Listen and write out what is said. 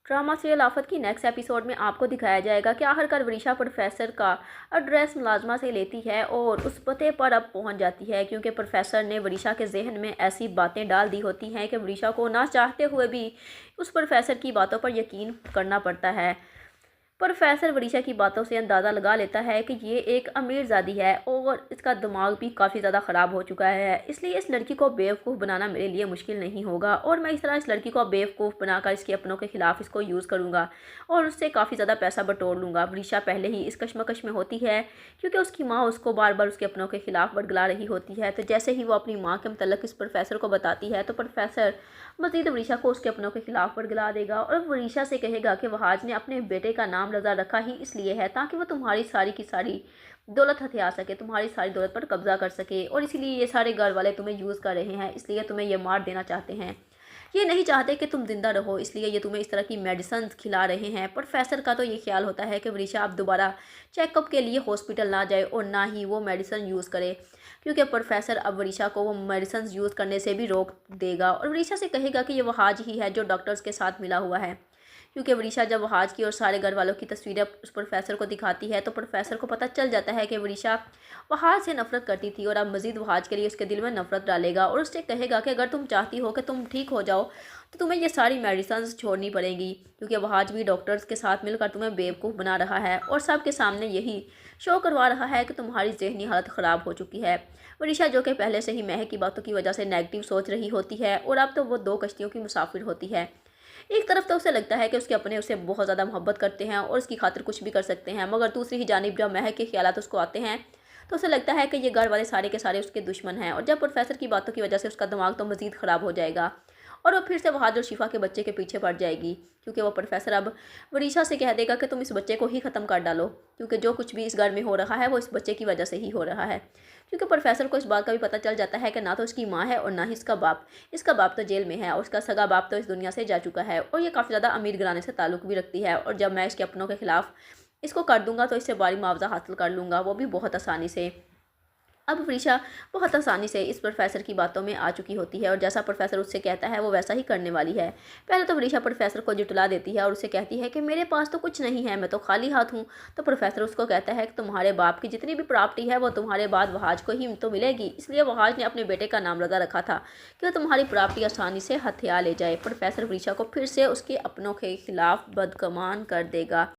Drama serial आफत की next episode में आपको दिखाया जाएगा कि आखिरकार वरीशा प्रोफेसर का एड्रेस मुलाजमा से लेती है और उस पते पर अब पहुंच जाती है, क्योंकि प्रोफेसर ने वरीशा के जहन में ऐसी बातें डाल दी होती हैं कि वरीशा को ना चाहते हुए भी उस प्रोफेसर की बातों पर यकीन करना पड़ता है। प्रोफेसर वरीशा की बातों से अंदाज़ा लगा लेता है कि ये एक अमीरजादी है और इसका दिमाग भी काफ़ी ज़्यादा ख़राब हो चुका है, इसलिए इस लड़की को बेवकूफ़ बनाना मेरे लिए मुश्किल नहीं होगा और मैं इस तरह इस लड़की को बेवकूफ़ बनाकर इसके अपनों के ख़िलाफ़ इसको यूज़ करूँगा और उससे काफ़ी ज़्यादा पैसा बटोर लूँगा। वरीशा पहले ही इस कश्मकश में होती है, क्योंकि उसकी माँ उसको बार बार उसके अपनों के ख़िलाफ़ बरगला रही होती है। तो जैसे ही वो अपनी माँ के मतलब इस प्रोफेसर को बताती है तो प्रोफेसर मज़ीद वरीशा को उसके अपनों के ख़िलाफ़ बरगला देगा और वरीशा से कहेगा कि वहाज ने अपने बेटे का नाम रज़ा रखा ही इसलिए है ताकि वो तुम्हारी सारी की सारी दौलत हथिया सके, तुम्हारी सारी दौलत पर कब्जा कर सके, और इसीलिए ये सारे घर वाले तुम्हें यूज़ कर रहे हैं, इसलिए तुम्हें ये मार देना चाहते हैं। ये नहीं चाहते कि तुम जिंदा रहो, इसलिए ये तुम्हें इस तरह की मेडिसिन खिला रहे हैं। प्रोफेसर का तो ये ख्याल होता है कि वरीशा अब दोबारा चेकअप के लिए हॉस्पिटल ना जाए और ना ही वो मेडिसिन यूज़ करे, क्योंकि प्रोफेसर अब वरीशा को वो मेडिसिन यूज़ करने से भी रोक देगा और वरीशा से कहेगा कि ये वहाज ही है जो डॉक्टर्स के साथ मिला हुआ है। क्योंकि वरीशा जब वहाज की और सारे घर वालों की तस्वीरें उस प्रोफेसर को दिखाती है तो प्रोफेसर को पता चल जाता है कि वरीशा वहाज से नफरत करती थी और अब मज़ीद वहाज के लिए उसके दिल में नफरत डालेगा और उससे कहेगा कि अगर तुम चाहती हो कि तुम ठीक हो जाओ तो तुम्हें ये सारी मेडिसिन छोड़नी पड़ेगी, क्योंकि वहाज भी डॉक्टर्स के साथ मिलकर तुम्हें बेवकूफ़ बना रहा है और सबके सामने यही शो करवा रहा है कि तुम्हारी जहनी हालत ख़राब हो चुकी है। वरीशा जो कि पहले से ही महक की बातों की वजह से नेगेटिव सोच रही होती है और अब तो वो दो कश्तियों की मुसाफिर होती है। एक तरफ तो उसे लगता है कि उसके अपने उसे बहुत ज़्यादा मोहब्बत करते हैं और उसकी खातिर कुछ भी कर सकते हैं, मगर दूसरी ही जानिब जब महक के ख्यालात उसको आते हैं तो उसे लगता है कि ये घर वाले सारे के सारे उसके दुश्मन हैं और जब प्रोफेसर की बातों की वजह से उसका दिमाग तो मज़ीद ख़राब हो जाएगा और वो फिर से वहाज और शिफा के बच्चे के पीछे पड़ जाएगी, क्योंकि वो प्रोफेसर अब वरीशा से कह देगा कि तुम इस बच्चे को ही ख़त्म कर डालो, क्योंकि जो कुछ भी इस घर में हो रहा है वो इस बच्चे की वजह से ही हो रहा है। क्योंकि प्रोफेसर को इस बात का भी पता चल जाता है कि ना तो इसकी माँ है और ना ही इसका बाप तो जेल में है और उसका सगा बाप तो इस दुनिया से जा चुका है और ये काफ़ी ज़्यादा अमीर घराने से ताल्लुक़ भी रखती है और जब मैं इसके अपनों के ख़िलाफ़ इसको कर दूंगा तो इससे भारी मुआवजा हासिल कर लूँगा, वो भी बहुत आसानी से। अब वरीशा बहुत आसानी से इस प्रोफेसर की बातों में आ चुकी होती है और जैसा प्रोफेसर उससे कहता है वो वैसा ही करने वाली है। पहले तो वरीशा प्रोफेसर को जुटला देती है और उससे कहती है कि मेरे पास तो कुछ नहीं है, मैं तो खाली हाथ हूँ। तो प्रोफेसर उसको कहता है कि तुम्हारे बाप की जितनी भी प्रॉपर्टी है वो तुम्हारे बाद वहाज को ही तो मिलेगी, इसलिए वहाज ने अपने बेटे का नाम रजा रखा था कि वो तुम्हारी प्रॉपर्टी आसानी से हथिया ले जाए। प्रोफेसर वरीशा को फिर से उसके अपनों के खिलाफ बदगुमान कर देगा।